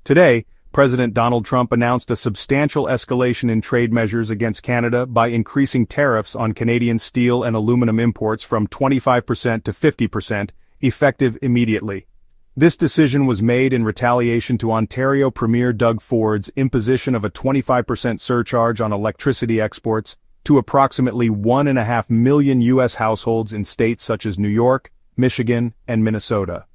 Today, President Donald Trump announced a substantial escalation in trade measures against Canada by increasing tariffs on Canadian steel and aluminum imports from 25% to 50%, effective immediately. This decision was made in retaliation to Ontario Premier Doug Ford's imposition of a 25% surcharge on electricity exports to approximately 1.5 million U.S. households in states such as New York, Michigan, and Minnesota.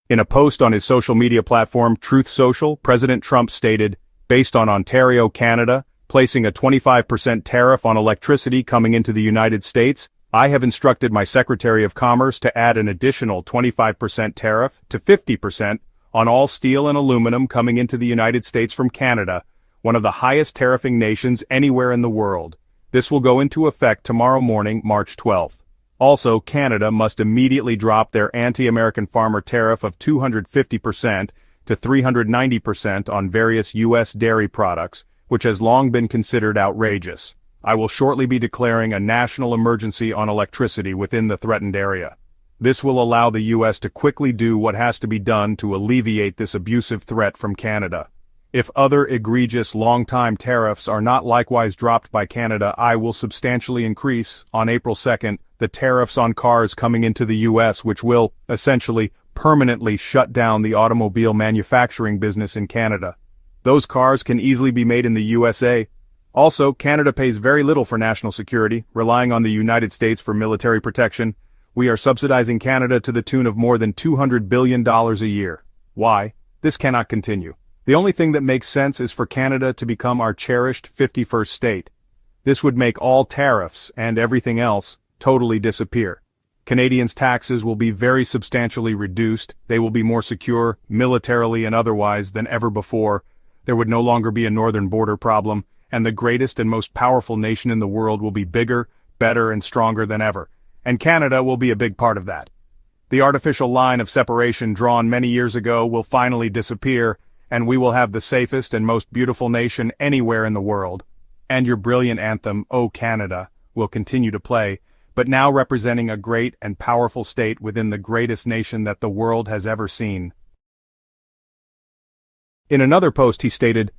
In a post on his social media platform Truth Social, President Trump stated, "Based on Ontario, Canada, placing a 25% tariff on electricity coming into the United States, I have instructed my Secretary of Commerce to add an additional 25% tariff to 50% on all steel and aluminum coming into the United States from Canada, one of the highest tariffing nations anywhere in the world. This will go into effect tomorrow morning, March 12th. Also, Canada must immediately drop their anti-American farmer tariff of 250% to 390% on various U.S. dairy products, which has long been considered outrageous. I will shortly be declaring a national emergency on electricity within the threatened area. This will allow the U.S. to quickly do what has to be done to alleviate this abusive threat from Canada. If other egregious long-time tariffs are not likewise dropped by Canada, I will substantially increase, on April 2nd, the tariffs on cars coming into the U.S., which will, essentially, permanently shut down the automobile manufacturing business in Canada. Those cars can easily be made in the USA. Also, Canada pays very little for national security, relying on the United States for military protection. We are subsidizing Canada to the tune of more than $200 billion a year. Why? This cannot continue. The only thing that makes sense is for Canada to become our cherished 51st state. This would make all tariffs, and everything else, totally disappear. Canadians' taxes will be very substantially reduced, they will be more secure, militarily and otherwise, than ever before. There would no longer be a northern border problem, and the greatest and most powerful nation in the world will be bigger, better and stronger than ever. And Canada will be a big part of that. The artificial line of separation drawn many years ago will finally disappear, and we will have the safest and most beautiful nation anywhere in the world. And your brilliant anthem, O Canada, will continue to play, but now representing a great and powerful state within the greatest nation that the world has ever seen." In another post he stated,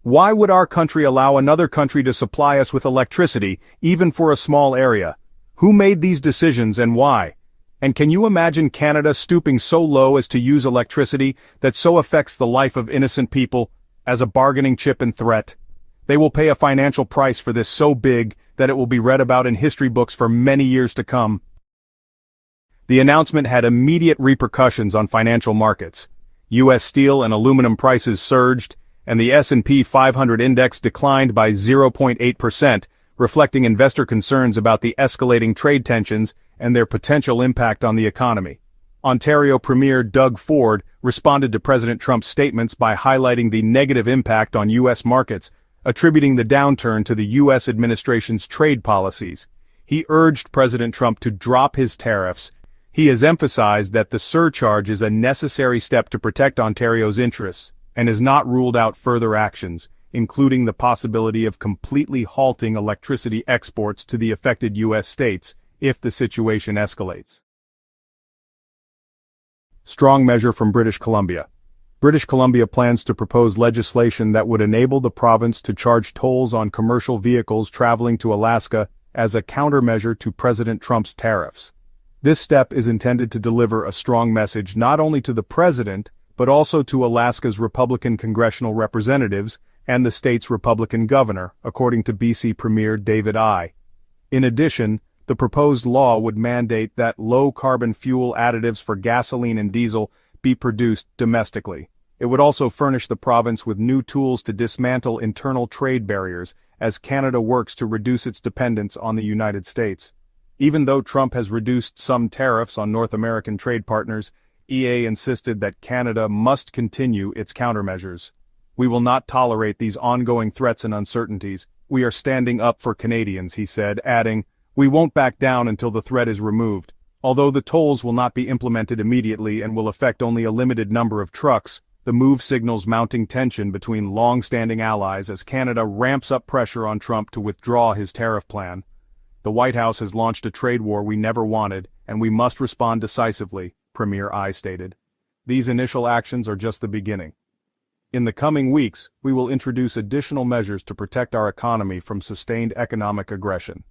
"Why would our country allow another country to supply us with electricity, even for a small area? Who made these decisions and why? And can you imagine Canada stooping so low as to use electricity that so affects the life of innocent people, as a bargaining chip and threat? They will pay a financial price for this so big that it will be read about in history books for many years to come." The announcement had immediate repercussions on financial markets. U.S. steel and aluminum prices surged, and the S&P 500 index declined by 0.8%, reflecting investor concerns about the escalating trade tensions and their potential impact on the economy. Ontario Premier Doug Ford responded to President Trump's statements by highlighting the negative impact on U.S. markets, attributing the downturn to the U.S. administration's trade policies. He urged President Trump to drop his tariffs. He has emphasized that the surcharge is a necessary step to protect Ontario's interests, and has not ruled out further actions, including the possibility of completely halting electricity exports to the affected U.S. states, if the situation escalates. Strong measure from British Columbia. British Columbia plans to propose legislation that would enable the province to charge tolls on commercial vehicles traveling to Alaska as a countermeasure to President Trump's tariffs. This step is intended to deliver a strong message not only to the president, but also to Alaska's Republican congressional representatives and the state's Republican governor, according to BC Premier David I. In addition, the proposed law would mandate that low-carbon fuel additives for gasoline and diesel be produced domestically. It would also furnish the province with new tools to dismantle internal trade barriers as Canada works to reduce its dependence on the United States. Even though Trump has reduced some tariffs on North American trade partners, EA insisted that Canada must continue its countermeasures. "We will not tolerate these ongoing threats and uncertainties. We are standing up for Canadians," he said, adding, "We won't back down until the threat is removed. Although the tolls will not be implemented immediately and will affect only a limited number of trucks, the move signals mounting tension between long-standing allies as Canada ramps up pressure on Trump to withdraw his tariff plan. The White House has launched a trade war we never wanted, and we must respond decisively," Premier I stated. These initial actions are just the beginning. In the coming weeks, we will introduce additional measures to protect our economy from sustained economic aggression.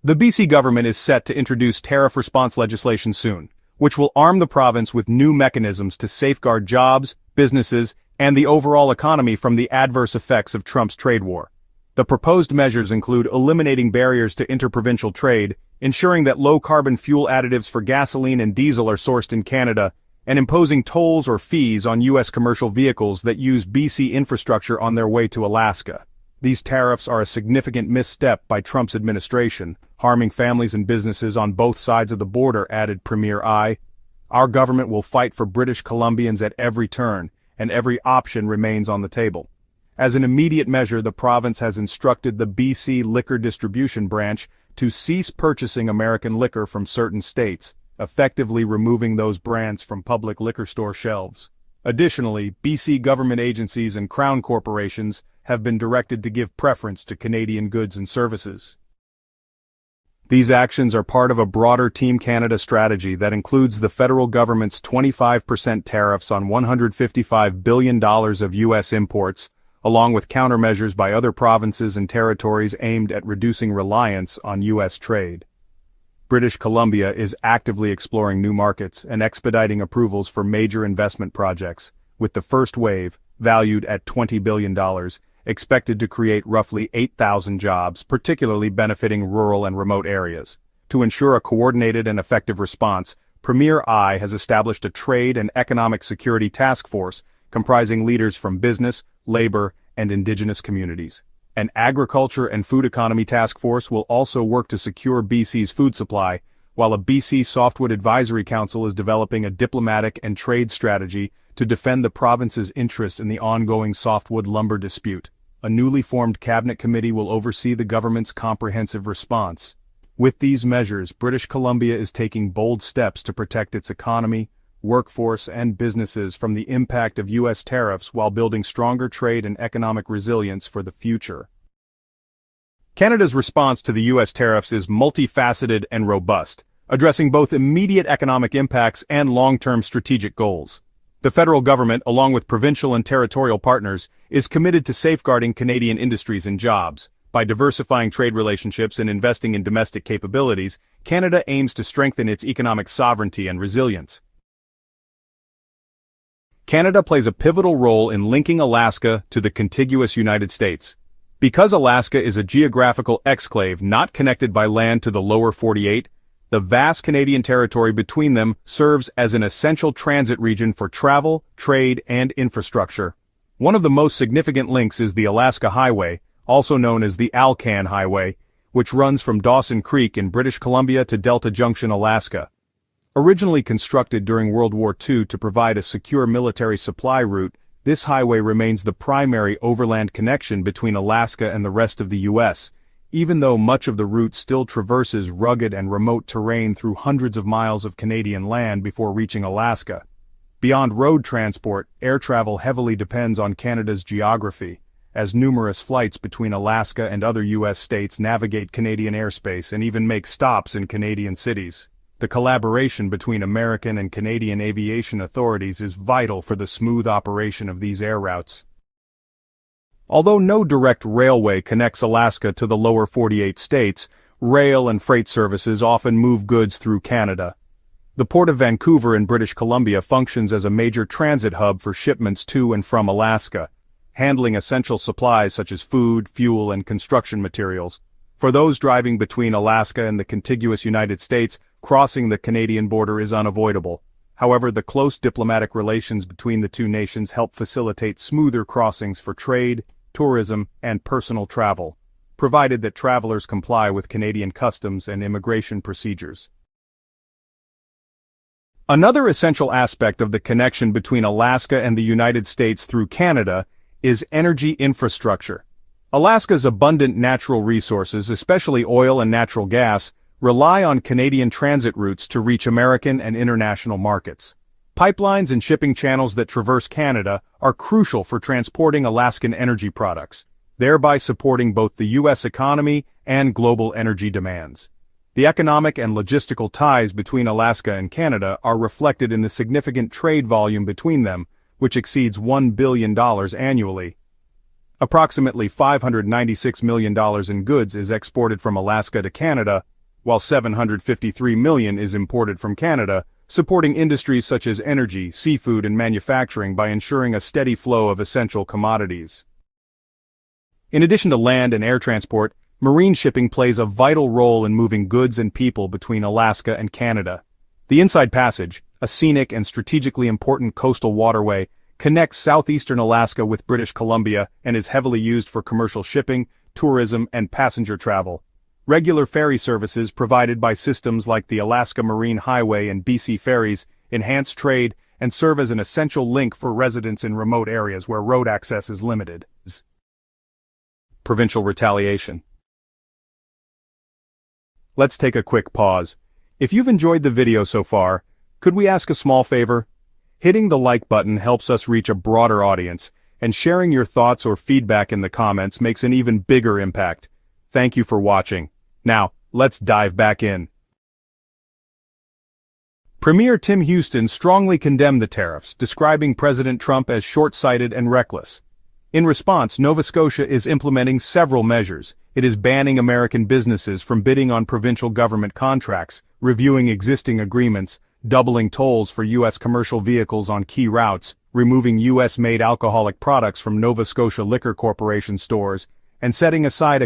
The BC government is set to introduce tariff response legislation soon, which will arm the province with new mechanisms to safeguard jobs, businesses, and the overall economy from the adverse effects of Trump's trade war. The proposed measures include eliminating barriers to interprovincial trade, ensuring that low-carbon fuel additives for gasoline and diesel are sourced in Canada, and imposing tolls or fees on U.S. commercial vehicles that use BC infrastructure on their way to Alaska. These tariffs are a significant misstep by Trump's administration, harming families and businesses on both sides of the border, added Premier I. Our government will fight for British Columbians at every turn, and every option remains on the table. As an immediate measure, the province has instructed the BC Liquor Distribution Branch to cease purchasing American liquor from certain states, effectively removing those brands from public liquor store shelves. Additionally, BC government agencies and crown corporations have been directed to give preference to Canadian goods and services. These actions are part of a broader Team Canada strategy that includes the federal government's 25% tariffs on $155 billion of U.S. imports, along with countermeasures by other provinces and territories aimed at reducing reliance on U.S. trade. British Columbia is actively exploring new markets and expediting approvals for major investment projects, with the first wave, valued at $20 billion, expected to create roughly 8,000 jobs, particularly benefiting rural and remote areas. To ensure a coordinated and effective response, Premier I has established a trade and economic security task force comprising leaders from business, labor, and Indigenous communities. An agriculture and food economy task force will also work to secure BC's food supply, while a BC Softwood Advisory Council is developing a diplomatic and trade strategy to defend the province's interests in the ongoing softwood lumber dispute. A newly formed cabinet committee will oversee the government's comprehensive response. With these measures, British Columbia is taking bold steps to protect its economy, workforce, and businesses from the impact of U.S. tariffs while building stronger trade and economic resilience for the future. Canada's response to the U.S. tariffs is multifaceted and robust, addressing both immediate economic impacts and long-term strategic goals. The federal government, along with provincial and territorial partners, is committed to safeguarding Canadian industries and jobs. By diversifying trade relationships and investing in domestic capabilities, Canada aims to strengthen its economic sovereignty and resilience. Canada plays a pivotal role in linking Alaska to the contiguous United States. Because Alaska is a geographical exclave not connected by land to the lower 48, the vast Canadian territory between them serves as an essential transit region for travel, trade, and infrastructure. One of the most significant links is the Alaska Highway, also known as the Alcan Highway, which runs from Dawson Creek in British Columbia to Delta Junction, Alaska. Originally constructed during World War II to provide a secure military supply route, this highway remains the primary overland connection between Alaska and the rest of the U.S., even though much of the route still traverses rugged and remote terrain through hundreds of miles of Canadian land before reaching Alaska. Beyond road transport, air travel heavily depends on Canada's geography, as numerous flights between Alaska and other U.S. states navigate Canadian airspace and even make stops in Canadian cities. The collaboration between American and Canadian aviation authorities is vital for the smooth operation of these air routes. Although no direct railway connects Alaska to the lower 48 states, rail and freight services often move goods through Canada. The Port of Vancouver in British Columbia functions as a major transit hub for shipments to and from Alaska, handling essential supplies such as food, fuel, and construction materials. For those driving between Alaska and the contiguous United States, crossing the Canadian border is unavoidable. However, the close diplomatic relations between the two nations help facilitate smoother crossings for trade, tourism, and personal travel, provided that travelers comply with Canadian customs and immigration procedures. Another essential aspect of the connection between Alaska and the United States through Canada is energy infrastructure. Alaska's abundant natural resources, especially oil and natural gas, rely on Canadian transit routes to reach American and international markets. Pipelines and shipping channels that traverse Canada are crucial for transporting Alaskan energy products, thereby supporting both the U.S. economy and global energy demands. The economic and logistical ties between Alaska and Canada are reflected in the significant trade volume between them, which exceeds $1 billion annually. Approximately $596 million in goods is exported from Alaska to Canada, while $753 million is imported from Canada, supporting industries such as energy, seafood and manufacturing by ensuring a steady flow of essential commodities. In addition to land and air transport, marine shipping plays a vital role in moving goods and people between Alaska and Canada. The Inside Passage, a scenic and strategically important coastal waterway, connects southeastern Alaska with British Columbia and is heavily used for commercial shipping, tourism, and passenger travel. Regular ferry services provided by systems like the Alaska Marine Highway and BC Ferries enhance trade and serve as an essential link for residents in remote areas where road access is limited. Provincial retaliation. Let's take a quick pause. If you've enjoyed the video so far, could we ask a small favor? Hitting the like button helps us reach a broader audience, and sharing your thoughts or feedback in the comments makes an even bigger impact. Thank you for watching. Now, let's dive back in. Premier Tim Houston strongly condemned the tariffs, describing President Trump as short-sighted and reckless. In response, Nova Scotia is implementing several measures. It is banning American businesses from bidding on provincial government contracts, reviewing existing agreements, doubling tolls for U.S. commercial vehicles on key routes, removing U.S.-made alcoholic products from Nova Scotia Liquor Corporation stores, and setting aside a